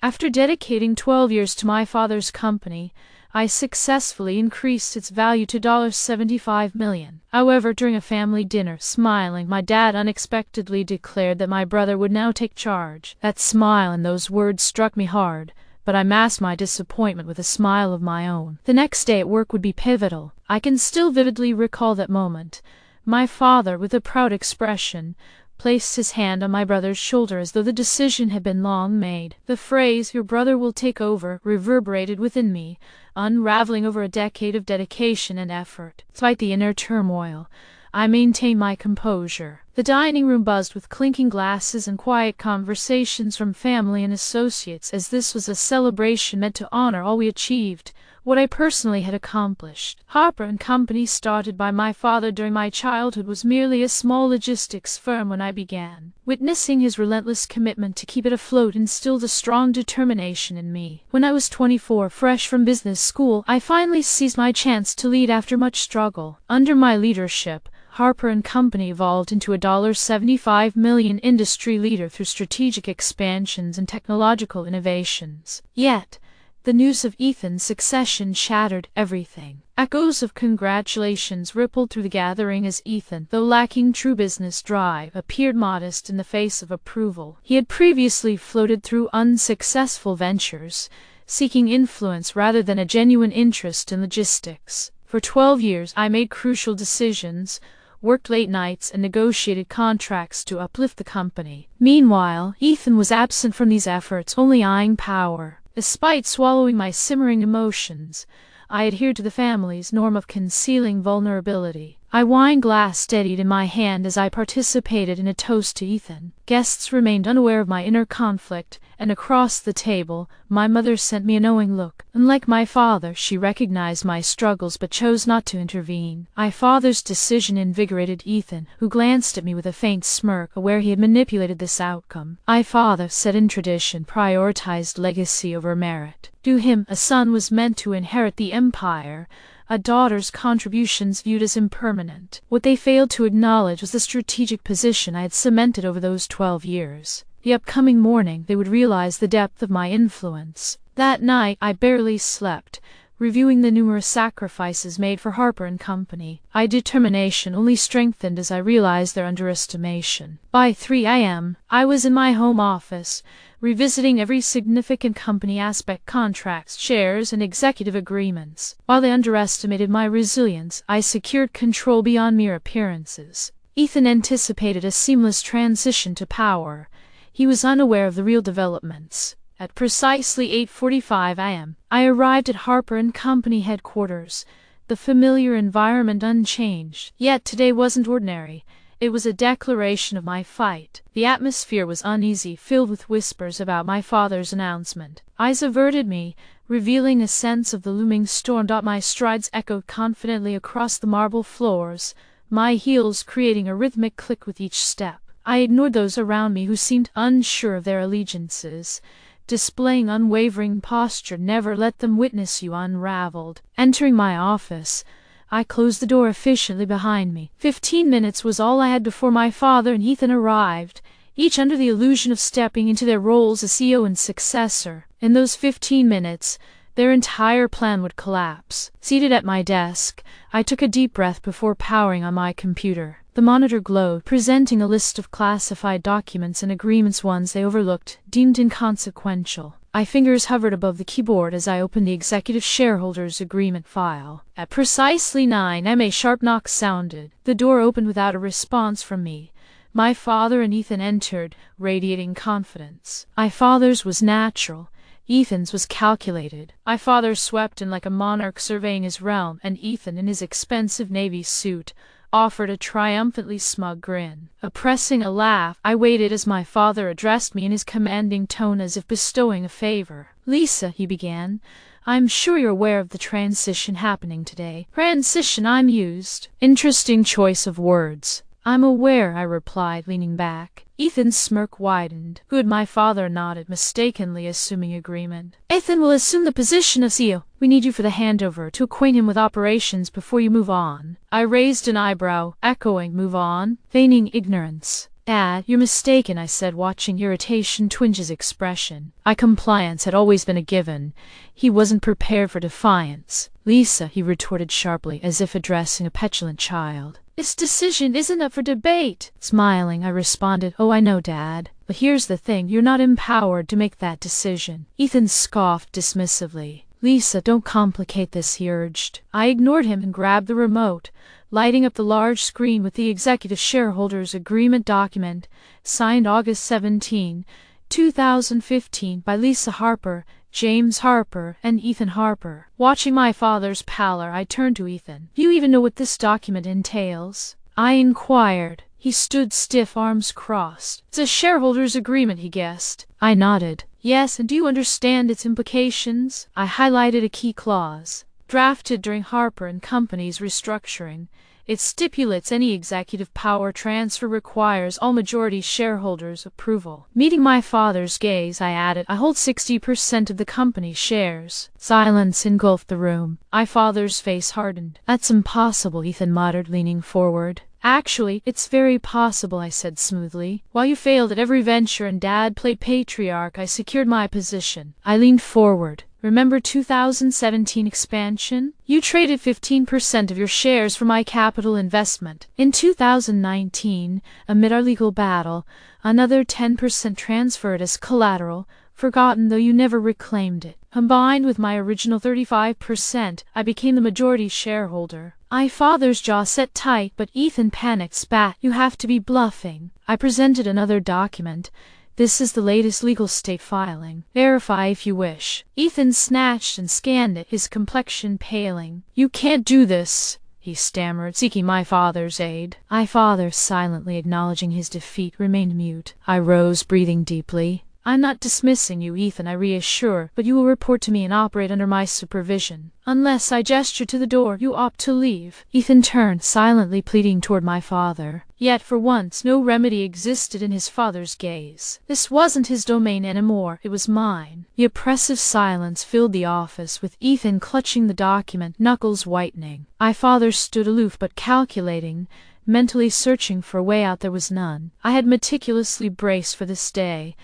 After dedicating 12 years to my father's company, I successfully increased its value to $75 million. However, during a family dinner, smiling, my dad unexpectedly declared that my brother would now take charge. That smile and those words struck me hard, but I masked my disappointment with a smile of my own. The next day at work would be pivotal. I can still vividly recall that moment. My father, with a proud expression, placed his hand on my brother's shoulder as though the decision had been long made. The phrase, "your brother will take over," reverberated within me, unraveling over a decade of dedication and effort. Despite the inner turmoil, I maintained my composure. The dining room buzzed with clinking glasses and quiet conversations from family and associates, as this was a celebration meant to honor all we achieved, what I personally had accomplished. Harper and Company, started by my father during my childhood, was merely a small logistics firm when I began. Witnessing his relentless commitment to keep it afloat instilled a strong determination in me. When I was 24, fresh from business school, I finally seized my chance to lead after much struggle. Under my leadership, Harper and Company evolved into a $75 million industry leader through strategic expansions and technological innovations. Yet, the news of Ethan's succession shattered everything. Echoes of congratulations rippled through the gathering as Ethan, though lacking true business drive, appeared modest in the face of approval. He had previously floated through unsuccessful ventures, seeking influence rather than a genuine interest in logistics. For 12 years, I made crucial decisions, worked late nights, and negotiated contracts to uplift the company. Meanwhile, Ethan was absent from these efforts, only eyeing power. Despite swallowing my simmering emotions, I adhered to the family's norm of concealing vulnerability. A wine glass steadied in my hand as I participated in a toast to Ethan. Guests remained unaware of my inner conflict, and across the table, my mother sent me a knowing look. Unlike my father, she recognized my struggles but chose not to intervene. My father's decision invigorated Ethan, who glanced at me with a faint smirk, aware he had manipulated this outcome. My father, set in tradition, prioritized legacy over merit. To him, a son was meant to inherit the empire, a daughter's contributions viewed as impermanent. What they failed to acknowledge was the strategic position I had cemented over those 12 years. The upcoming morning, they would realize the depth of my influence. That night, I barely slept, reviewing the numerous sacrifices made for Harper and Company. My determination only strengthened as I realized their underestimation. By 3 a.m., I was in my home office, revisiting every significant company aspect: contracts, shares, and executive agreements. While they underestimated my resilience, I secured control beyond mere appearances. Ethan anticipated a seamless transition to power. He was unaware of the real developments. At precisely 8:45 a.m., I arrived at Harper and Company headquarters, the familiar environment unchanged. Yet today wasn't ordinary. It was a declaration of my fight. The atmosphere was uneasy, filled with whispers about my father's announcement. Eyes averted me, revealing a sense of the looming storm. My strides echoed confidently across the marble floors, my heels creating a rhythmic click with each step. I ignored those around me who seemed unsure of their allegiances. Displaying unwavering posture never let them witness you unraveled. Entering my office, I closed the door efficiently behind me. 15 minutes was all I had before my father and Ethan arrived, each under the illusion of stepping into their roles as CEO and successor. In those 15 minutes, their entire plan would collapse. Seated at my desk, I took a deep breath before powering on my computer. The monitor glowed, presenting a list of classified documents and agreements, ones they overlooked, deemed inconsequential. My fingers hovered above the keyboard as I opened the Executive Shareholders Agreement file. At precisely 9 a.m. a sharp knock sounded. The door opened without a response from me. My father and Ethan entered, radiating confidence. My father's was natural. Ethan's was calculated. My father swept in like a monarch surveying his realm, and Ethan, in his expensive navy suit, offered a triumphantly smug grin. Oppressing a laugh, I waited as my father addressed me in his commanding tone as if bestowing a favor. "Lisa," he began, "I'm sure you're aware of the transition happening today." "Transition," I mused. Interesting choice of words. "I'm aware," I replied, leaning back. Ethan's smirk widened. "Good," my father nodded, mistakenly assuming agreement. "Ethan will assume the position of CEO. We need you for the handover, to acquaint him with operations before you move on." I raised an eyebrow, echoing, "Move on?" Feigning ignorance. Dad, you're mistaken, I said, watching irritation twinge his expression. Compliance had always been a given. He wasn't prepared for defiance. Lisa, he retorted sharply, as if addressing a petulant child. This decision isn't up for debate. Smiling, I responded, Oh, I know, Dad. But here's the thing, you're not empowered to make that decision. Ethan scoffed dismissively. Lisa, don't complicate this, he urged. I ignored him and grabbed the remote, lighting up the large screen with the Executive Shareholders Agreement document, signed August 17, 2015 by Lisa Harper, James Harper, and Ethan Harper. Watching my father's pallor, I turned to Ethan. Do you even know what this document entails? I inquired. He stood stiff, arms crossed. It's a shareholders' agreement, he guessed. I nodded. Yes, and do you understand its implications? I highlighted a key clause. Drafted during Harper and Company's restructuring, it stipulates any executive power transfer requires all majority shareholders' approval. Meeting my father's gaze, I added, I hold 60% of the company's shares. Silence engulfed the room. My father's face hardened. That's impossible, Ethan muttered, leaning forward. Actually, it's very possible, I said smoothly. While you failed at every venture and Dad played patriarch, I secured my position. I leaned forward. Remember 2017 expansion? You traded 15% of your shares for my capital investment. In 2019, amid our legal battle, another 10% transferred as collateral, forgotten though you never reclaimed it. Combined with my original 35%, I became the majority shareholder. My father's jaw set tight, but Ethan panicked, spat, You have to be bluffing. I presented another document. This is the latest legal state filing. Verify if you wish. Ethan snatched and scanned it, his complexion paling. You can't do this, he stammered, seeking my father's aid. My father, silently acknowledging his defeat, remained mute. I rose, breathing deeply. I'm not dismissing you, Ethan, I reassure, but you will report to me and operate under my supervision. Unless I gesture to the door, you opt to leave. Ethan turned, silently pleading toward my father. Yet for once no remedy existed in his father's gaze. This wasn't his domain anymore, it was mine. The oppressive silence filled the office, with Ethan clutching the document, knuckles whitening. My father stood aloof but calculating, mentally searching for a way out. There was none. I had meticulously braced for this day,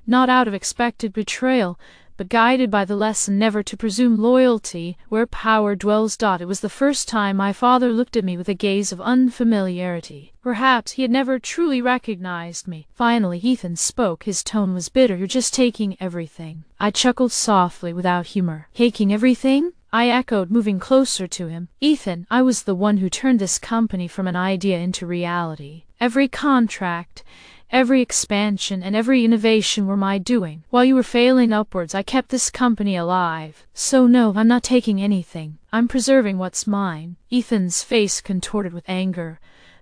not out of expected betrayal, but guided by the lesson never to presume loyalty where power dwells. It was the first time my father looked at me with a gaze of unfamiliarity. Perhaps he had never truly recognized me. Finally, Ethan spoke. His tone was bitter. You're just taking everything. I chuckled softly, without humor. Taking everything? I echoed, moving closer to him. Ethan, I was the one who turned this company from an idea into reality. Every contract, every expansion, and every innovation were my doing. While you were failing upwards, I kept this company alive. So no, I'm not taking anything. I'm preserving what's mine. Ethan's face contorted with anger,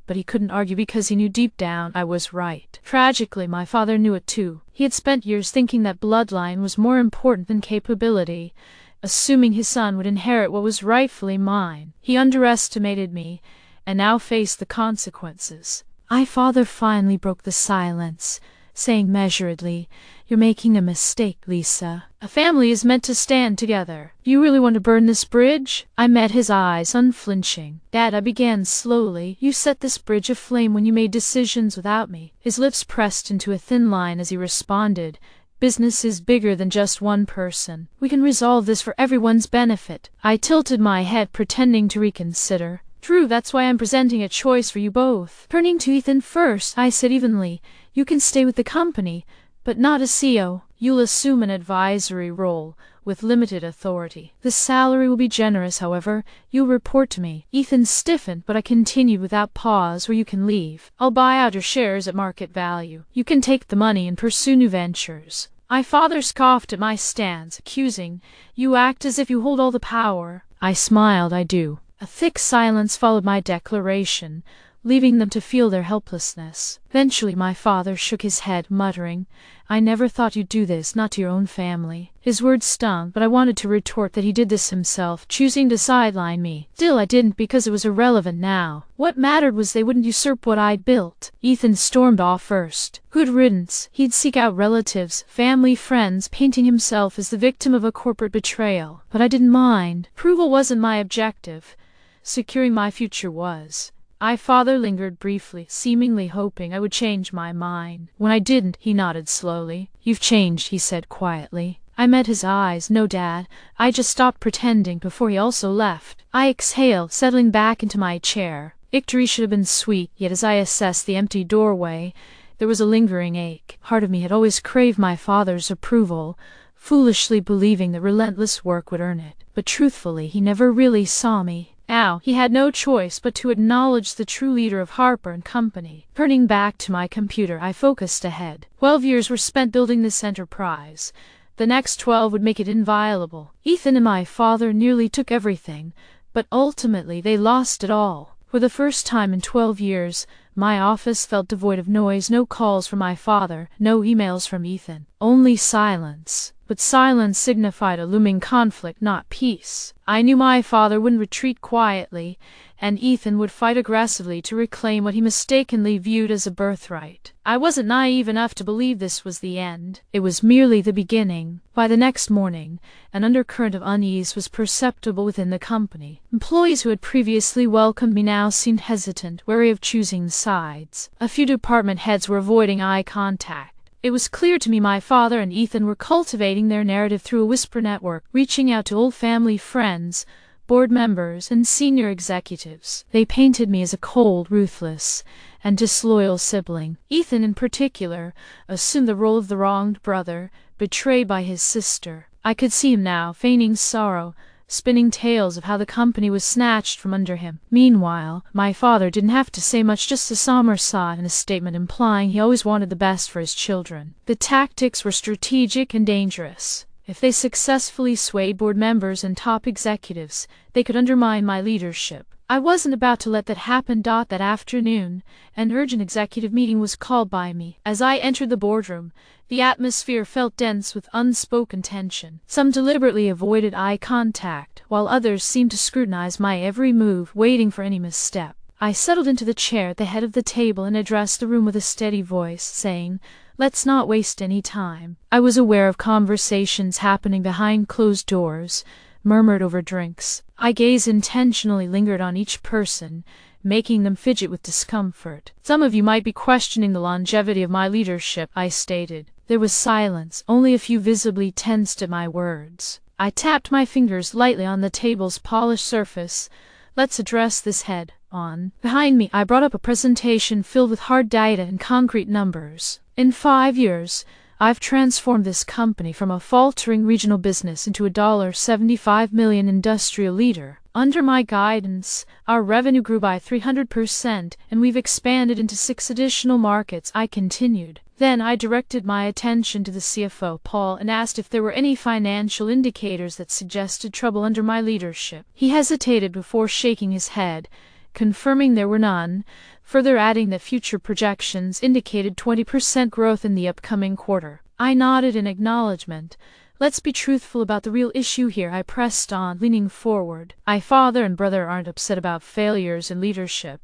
but he couldn't argue because he knew deep down I was right. Tragically, my father knew it too. He had spent years thinking that bloodline was more important than capability, assuming his son would inherit what was rightfully mine. He underestimated me, and now faced the consequences. My father finally broke the silence, saying measuredly, You're making a mistake, Lisa. A family is meant to stand together. You really want to burn this bridge? I met his eyes, unflinching. Dad, I began slowly. You set this bridge aflame when you made decisions without me. His lips pressed into a thin line as he responded, Business is bigger than just one person. We can resolve this for everyone's benefit. I tilted my head, pretending to reconsider. True, that's why I'm presenting a choice for you both. Turning to Ethan first, I said evenly, You can stay with the company, but not as CEO. You'll assume an advisory role, with limited authority. The salary will be generous, however. You'll report to me. Ethan stiffened, but I continued without pause, Or you can leave. I'll buy out your shares at market value. You can take the money and pursue new ventures. My father scoffed at my stance, accusing, You act as if you hold all the power. I smiled, I do. A thick silence followed my declaration, leaving them to feel their helplessness. Eventually my father shook his head, muttering, I never thought you'd do this, not to your own family. His words stung, but I wanted to retort that he did this himself, choosing to sideline me. Still, I didn't, because it was irrelevant now. What mattered was they wouldn't usurp what I'd built. Ethan stormed off first. Good riddance. He'd seek out relatives, family, friends, painting himself as the victim of a corporate betrayal. But I didn't mind. Approval wasn't my objective. Securing my future was. My father lingered briefly, seemingly hoping I would change my mind. When I didn't, he nodded slowly. "You've changed," he said quietly. I met his eyes. "No, Dad. I just stopped pretending before he also left." I exhaled, settling back into my chair. Victory should have been sweet, yet as I assessed the empty doorway, there was a lingering ache. Part of me had always craved my father's approval, foolishly believing that relentless work would earn it. But truthfully, he never really saw me. Now, he had no choice but to acknowledge the true leader of Harper and Company. Turning back to my computer, I focused ahead. 12 years were spent building this enterprise. The next 12 would make it inviolable. Ethan and my father nearly took everything, but ultimately they lost it all. For the first time in 12 years, my office felt devoid of noise. No calls from my father, no emails from Ethan. Only silence. But silence signified a looming conflict, not peace. I knew my father wouldn't retreat quietly, and Ethan would fight aggressively to reclaim what he mistakenly viewed as a birthright. I wasn't naive enough to believe this was the end. It was merely the beginning. By the next morning, an undercurrent of unease was perceptible within the company. Employees who had previously welcomed me now seemed hesitant, wary of choosing sides. A few department heads were avoiding eye contact. It was clear to me my father and Ethan were cultivating their narrative through a whisper network, reaching out to old family friends, board members, and senior executives. They painted me as a cold, ruthless, and disloyal sibling. Ethan, in particular, assumed the role of the wronged brother, betrayed by his sister. I could see him now, feigning sorrow, spinning tales of how the company was snatched from under him. Meanwhile, my father didn't have to say much, just a somber sigh and a statement implying he always wanted the best for his children. The tactics were strategic and dangerous. If they successfully swayed board members and top executives, they could undermine my leadership. I wasn't about to let that happen. That afternoon, an urgent executive meeting was called by me. As I entered the boardroom, the atmosphere felt dense with unspoken tension. Some deliberately avoided eye contact, while others seemed to scrutinize my every move, waiting for any misstep. I settled into the chair at the head of the table and addressed the room with a steady voice, saying, "Let's not waste any time." I was aware of conversations happening behind closed doors, murmured over drinks. My gaze intentionally lingered on each person, making them fidget with discomfort. "Some of you might be questioning the longevity of my leadership," I stated. There was silence, only a few visibly tensed at my words. I tapped my fingers lightly on the table's polished surface. "Let's address this head on." Behind me, I brought up a presentation filled with hard data and concrete numbers. In 5 years, I've transformed this company from a faltering regional business into a $75 million industrial leader. Under my guidance, our revenue grew by 300%, and we've expanded into 6 additional markets, I continued. Then I directed my attention to the CFO, Paul, and asked if there were any financial indicators that suggested trouble under my leadership. He hesitated before shaking his head, confirming there were none, further adding that future projections indicated 20% growth in the upcoming quarter. I nodded in acknowledgement. "Let's be truthful about the real issue here," I pressed on, leaning forward. "My father and brother aren't upset about failures in leadership.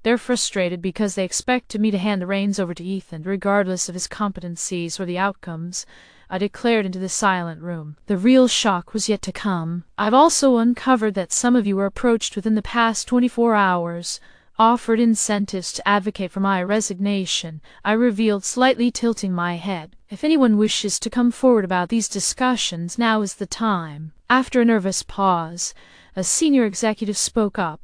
They're frustrated because they expected me to hand the reins over to Ethan, regardless of his competencies or the outcomes," I declared into the silent room. The real shock was yet to come. "I've also uncovered that some of you were approached within the past 24 hours, offered incentives to advocate for my resignation," I revealed, slightly tilting my head. "If anyone wishes to come forward about these discussions, now is the time." After a nervous pause, a senior executive spoke up,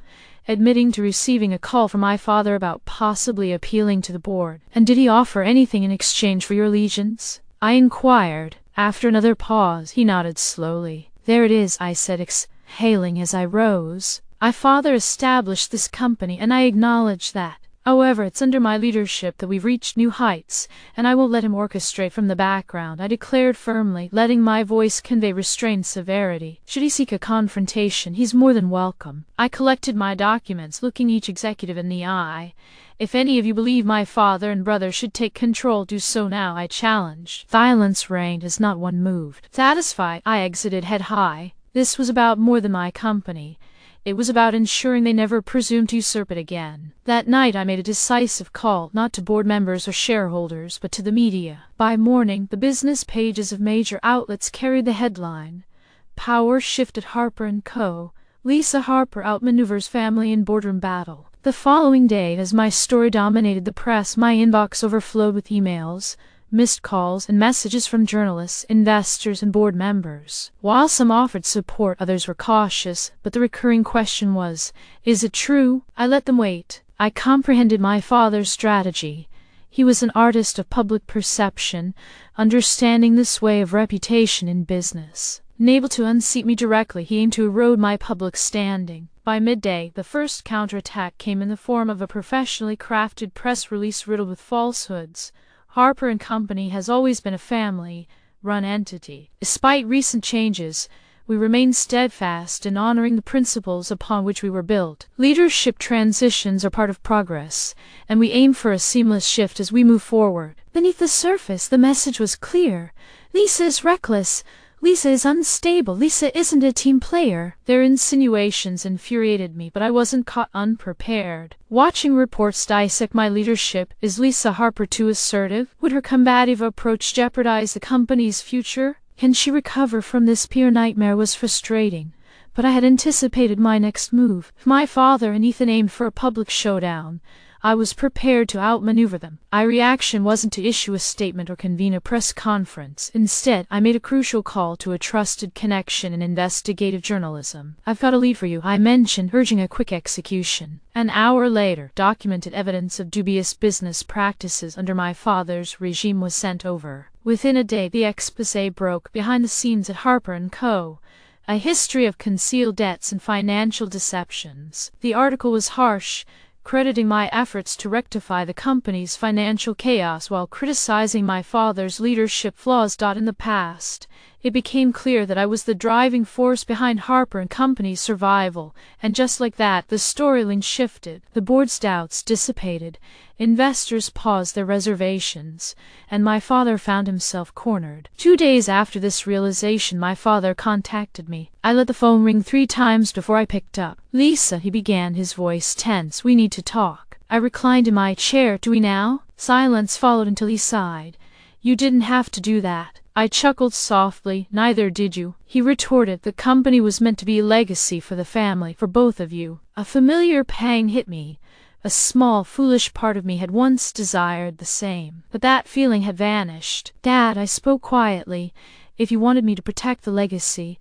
admitting to receiving a call from my father about possibly appealing to the board. "And did he offer anything in exchange for your allegiance?" I inquired. After another pause, he nodded slowly. "There it is," I said, exhaling as I rose. "My father established this company, and I acknowledge that. However, it's under my leadership that we've reached new heights, and I won't let him orchestrate from the background," I declared firmly, letting my voice convey restrained severity. "Should he seek a confrontation, he's more than welcome." I collected my documents, looking each executive in the eye. "If any of you believe my father and brother should take control, do so now," I challenged. Silence reigned as not one moved. Satisfied, I exited head high. This was about more than my company. It was about ensuring they never presumed to usurp it again. That night I made a decisive call, not to board members or shareholders, but to the media. By morning, the business pages of major outlets carried the headline, "Power Shift at Harper and Co. Lisa Harper outmaneuvers family in boardroom battle." The following day, as my story dominated the press, my inbox overflowed with emails, missed calls, and messages from journalists, investors, and board members. While some offered support, others were cautious, but the recurring question was, is it true? I let them wait. I comprehended my father's strategy. He was an artist of public perception, understanding the sway of reputation in business. Unable to unseat me directly, he aimed to erode my public standing. By midday, the first counterattack came in the form of a professionally crafted press release riddled with falsehoods. Harper and Company has always been a family-run entity. Despite recent changes, we remain steadfast in honoring the principles upon which we were built. Leadership transitions are part of progress, and we aim for a seamless shift as we move forward. Beneath the surface, the message was clear. Lisa is reckless. Lisa is unstable. Lisa isn't a team player. Their insinuations infuriated me, but I wasn't caught unprepared. Watching reports dissect my leadership, is Lisa Harper too assertive? Would her combative approach jeopardize the company's future? Can she recover from this peer nightmare? Was frustrating, but I had anticipated my next move. If my father and Ethan aimed for a public showdown, I was prepared to outmaneuver them. My reaction wasn't to issue a statement or convene a press conference. Instead, I made a crucial call to a trusted connection in investigative journalism. "I've got a lead for you," I mentioned, urging a quick execution. An hour later, documented evidence of dubious business practices under my father's regime was sent over. Within a day, the exposé broke. Behind the scenes at Harper and Co., a history of concealed debts and financial deceptions. The article was harsh, crediting my efforts to rectify the company's financial chaos while criticizing my father's leadership flaws. In the past, it became clear that I was the driving force behind Harper and Company's survival, and just like that, the storyline shifted. The board's doubts dissipated, investors paused their reservations, and my father found himself cornered. 2 days after this realization, my father contacted me. I let the phone ring 3 times before I picked up. "Lisa," he began, his voice tense, "we need to talk." I reclined in my chair. "Do we now?" Silence followed until he sighed. "You didn't have to do that." I chuckled softly. "Neither did you," he retorted. "The company was meant to be a legacy for the family, for both of you." A familiar pang hit me. A small, foolish part of me had once desired the same, but that feeling had vanished. "Dad," I spoke quietly, "if you wanted me to protect the legacy,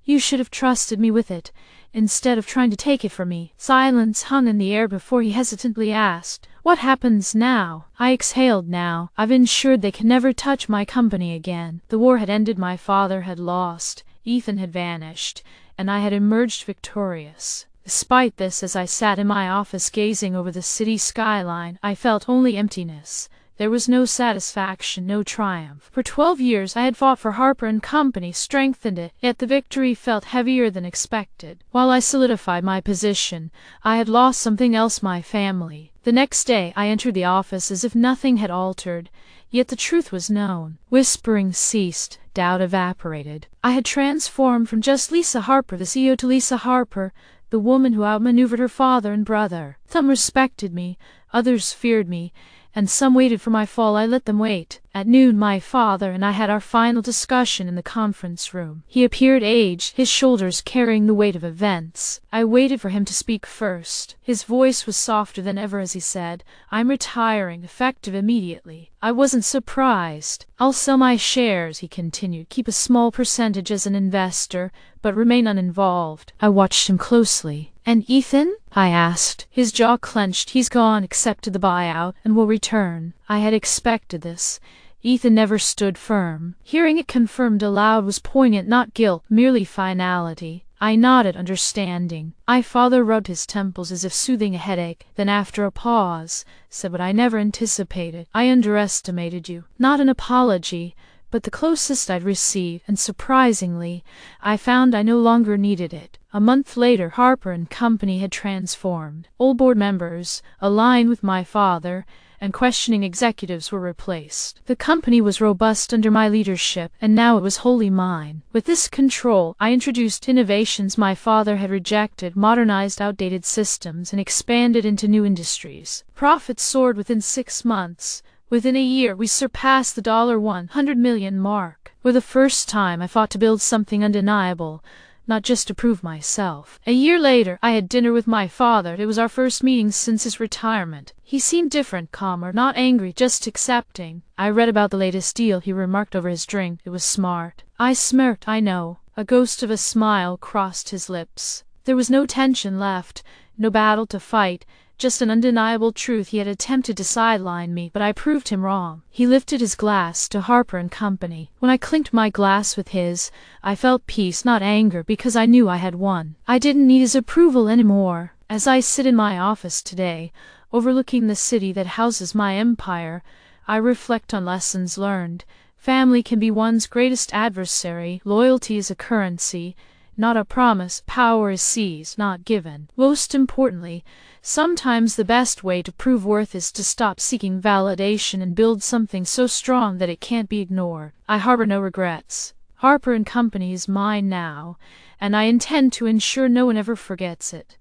you should have trusted me with it, instead of trying to take it from me." Silence hung in the air before he hesitantly asked, "What happens now?" I exhaled. "Now, I've ensured they can never touch my company again." The war had ended, my father had lost, Ethan had vanished, and I had emerged victorious. Despite this, as I sat in my office gazing over the city skyline, I felt only emptiness. There was no satisfaction, no triumph. For 12 years I had fought for Harper and Company, strengthened it, yet the victory felt heavier than expected. While I solidified my position, I had lost something else: my family. The next day I entered the office as if nothing had altered, yet the truth was known. Whispering ceased, doubt evaporated. I had transformed from just Lisa Harper, the CEO, to Lisa Harper, the woman who outmaneuvered her father and brother. Some respected me, others feared me, and some waited for my fall. I let them wait. At noon, my father and I had our final discussion in the conference room. He appeared aged, his shoulders carrying the weight of events. I waited for him to speak first. His voice was softer than ever as he said, "I'm retiring, effective immediately." I wasn't surprised. "I'll sell my shares," he continued, "keep a small percentage as an investor, but remain uninvolved." I watched him closely. "And Ethan?" I asked. His jaw clenched. "He's gone, accepted the buyout, and will return." I had expected this. Ethan never stood firm. Hearing it confirmed aloud was poignant, not guilt, merely finality. I nodded, understanding. My father rubbed his temples as if soothing a headache, then after a pause, said what I never anticipated. "I underestimated you." Not an apology, but the closest I'd received, and surprisingly, I found I no longer needed it. A month later, Harper and Company had transformed. Old board members, aligned with my father, and questioning executives were replaced. The company was robust under my leadership, and now it was wholly mine. With this control, I introduced innovations my father had rejected, modernized outdated systems, and expanded into new industries. Profits soared within 6 months. Within a year, we surpassed the $100 million mark. For the first time, I fought to build something undeniable, not just to prove myself. A year later, I had dinner with my father. It was our first meeting since his retirement. He seemed different, calmer, not angry, just accepting. I read about the latest deal, he remarked over his drink. It was smart. I smirked. I know. A ghost of a smile crossed his lips. There was no tension left, no battle to fight, just an undeniable truth. He had attempted to sideline me, but I proved him wrong. He lifted his glass to Harper and Company. When I clinked my glass with his, I felt peace, not anger, because I knew I had won. I didn't need his approval anymore. As I sit in my office today, overlooking the city that houses my empire, I reflect on lessons learned. Family can be one's greatest adversary. Loyalty is a currency, not a promise. Power is seized, not given. Most importantly, sometimes the best way to prove worth is to stop seeking validation and build something so strong that it can't be ignored. I harbor no regrets. Harper and Company is mine now, and I intend to ensure no one ever forgets it.